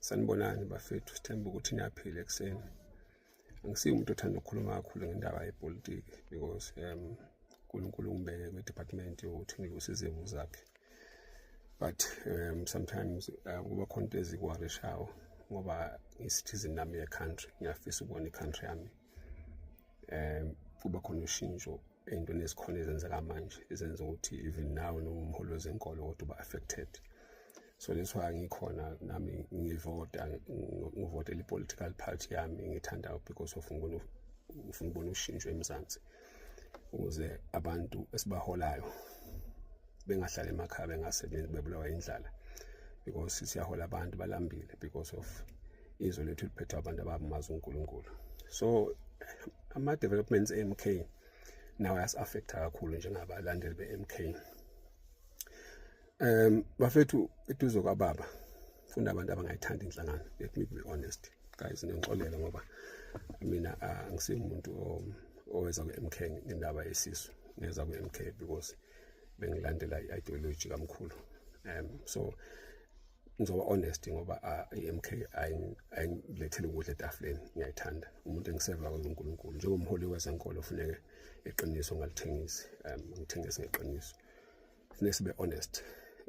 Sanibonani bafethu, sithemba ukuthi niyaphila ekseni. Angisiyo umuntu othanda ukukhuluma kakhulu ngendaba yepolitiki because uNkulunkulu ungibeke kwi-department yokuthi ngiluse izimvu zakhe. But sometimes kuba khona into ezikwarishayo ngoba ngi-citizen nami ye-country, ngiyafisa ukubona i-country yami kuba khona ushintsho ey'ntweni ezikhona ezenzeka manje ezenza ukuthi even now noma umholi wezenkolo kodwa uba affected. So that's why ngikhona nami ngivotela i-political party yami ngithandayo because of ngifuna ukubona ushintsho eMzansi ukuze abantu esibaholayo bengahlala emakhaya bengasebenzi bebulawa indlala because siyahola abantu balambile because of izwe lethu liphethe abantu abamazi uNkulunkulu. So ama-developments e-MK nawo yas-affecta kakhulu njengabalandeli be-MK. Bafethu eduze kwababa funda abantu abangayithandi inhlangano. Let me be honest guys, ngixolele ngoba mina angisiyo umuntu oweza ku-MK ngendaba yesisu, ngeza ku-MK because bengilandela i-ideology kamkhulu. So ngizoba honest ngoba i-MK ayingilethele ukudla etafuleni, ngiyayithanda. Umuntu engiseva kuNkulunkulu njengomholi wezenkolo ufuneke iqiniso ngalithengisi, ngithengise ngeqiniso. Kufanele sibe honest.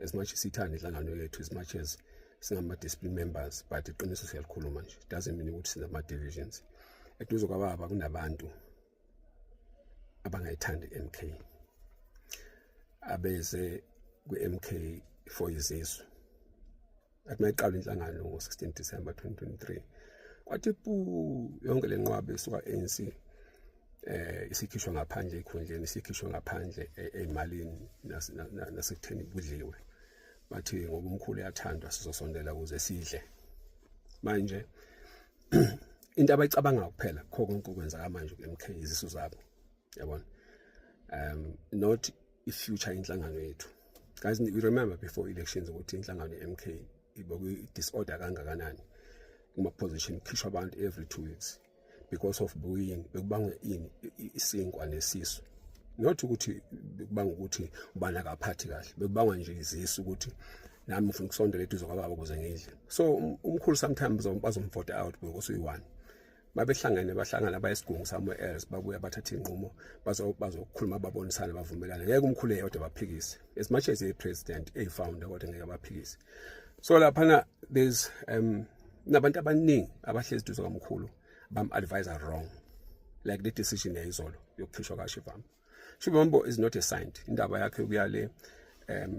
As much as sithanda inhlangano yethu, as much as singama-discipline members, but iqiniso siyalikhuluma nje. Doesn't mean ukuthi sinama-divisions. Eduze kwababa kunabantu abangayithandi i-MK, abeze kwi-MK for izisu. Athi mayiqala inhlangano ngo-16 December 2023 kwathi yonke le nqwabe isuka ANC isikhishwa ngaphandle ekhundleni, isikhishwa ngaphandle emalini nasekutheni kudliwe. Bathi ngoba umkhulu uyathandwa sizosondela ukuze sidle. Manje into abayicabanga kuphela kho konke okwenzeka manje ku-MK izisu zabo, yabona, not i-future inhlangano yethu. Guys, we remember before elections ukuthi inhlangano ye-MK ibe-disorder kangakanani kuma-position, ikhishwa abantu every 2 weeks because of bullying. Bekubangwe ini isinkwa nesisu, not ukuthi bekubanga ukuthi ubani akaphathi kahle, bekubangwa nje izisu ukuthi nami ngifuna ukusondela eduze kwababa ukuze ngidle. So umkhulu sometimes bazomvote out because uyi-one. Babehlangene bahlangana bayisigungu somewhere else, babuya bathatha inqumo bazokhuluma babonisana bavumelana. Ngeke umkhulu yedwa baphikise, as much as a-president a-founder kodwa ngeke baphikise. So laphana there's nabantu abaningi abahlezi duze kamkhulu bam-advise wrong, like the decision yayizolo yokukhishwa kaShivambu. Shivambu is not a saint. Indaba yakhe ukuya le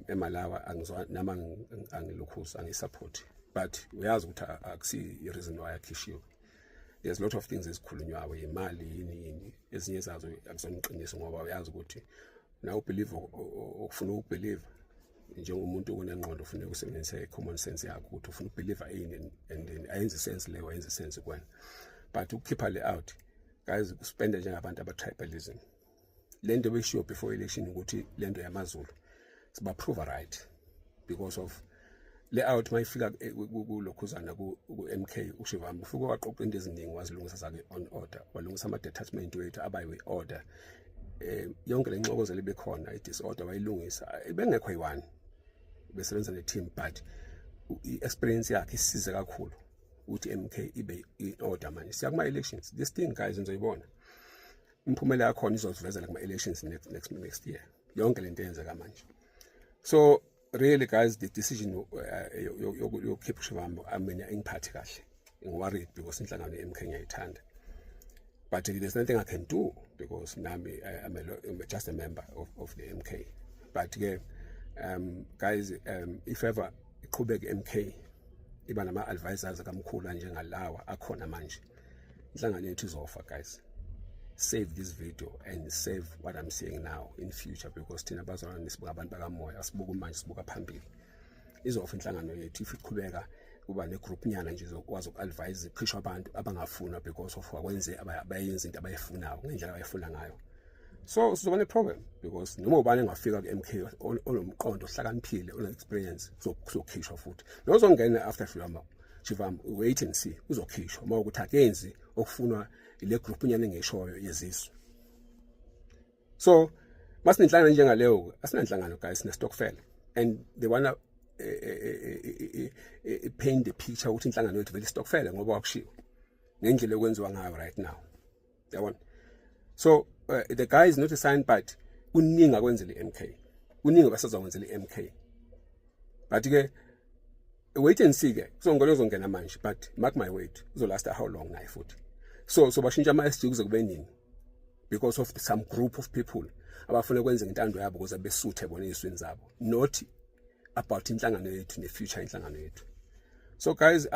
eMalawa angizwa nama angilukhuza angisupport, but uyazi ukuthi akusi i-reason why akhishiwe. There's a lot of things ezikhulunywayo, imali yini ezinye zazo akuzoniqiniso ngoba uyazi ukuthi na ubelieve okufuna ukubelieve njengomuntu onengqondo ufuna ukusebenzisa common sense yakho ukuthi ufuna ukubelieve yini and then ayenze sense leyo, ayenze sense kwena. But ukukhipha le out guys, uspende njengabantu aba-tribalism. Le nto beshiwo before election ukuthi le nto yamaZulu siba-prove right because of le out mayifika kulokhuzana ku-MK uShivambu ufike waqoqa into eziningi wazilungisa zake on order, walungisa ama-detachment wethu abayi-order. Yonke le nxokozelo ebekhona i-disorder wayilungisa, bengekho yi-one, besebenza ne-team, but i-experience yakhe isize kakhulu ukuthi MK ibe in-order manje. Siya kuma-elections, this thing guys nizoyibona imphumela yakhona izosivezela kuma-elections next year, yonke le nto eyenzeka manje. So really guys, the decision yokukhipha uShivambu mina ingiphathi kahle, ngi-worried because inhlangano ye-MK ngiyayithanda, but there's nothing I can do because nami I'm just a member of the MK. But guys, if ever iqhubeke MK iba nama-advisors kamkhulu njengalawa akhona manje, inhlangano yethu izofa guys. Save this video and save what I'm saying now in future because thina bazalwane sibuka abantu bakamoya, asibuka manje sibuka phambili. Izofa inhlangano yethu if iqhubeka kuba ne-group nyana nje zokwazi uku-advise ikhishwa abantu abangafuna because of wakwenze abayenza into abayifunayo ngendlela abayifuna ngayo. So sizoba ne-problem because noma ubani engafika ku-MK onomqondo ohlakaniphile one-experience uzokhishwa futhi. Nozongena after Shivambu, wait and see, uzokhishwa uma ukuthi akenzi okufunwa ile group nyana engeshoyo yezisu. So masinenhlangano njengaleyo, asinenhlangano guys, sine-stokvel, and they wanna paint the picture ukuthi inhlangano yethu vele istokfela ngoba wakushiwo ngendlela okwenziwa ngayo right now, yabona. So the guy is not assigned, but kuningi akwenzele i-MK, kuningi basazokwenzela i-MK, but ke wait and see ke uzongena manje, but mark my word uzolasta how long naye futhi. So bashintsha ama-SG kuze kube nini because of some group of people abafuna ukwenza intando yabo ukuze besuthe bona izweni zabo, not about inhlangano yethu ne-future inhlangano yethu. So guys,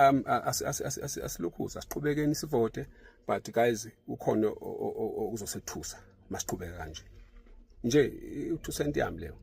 asilokhuza siqhubekeni sivote, but guys ukhona uzosethusa masiqhubeka kanje nje, u2 cent yami leyo.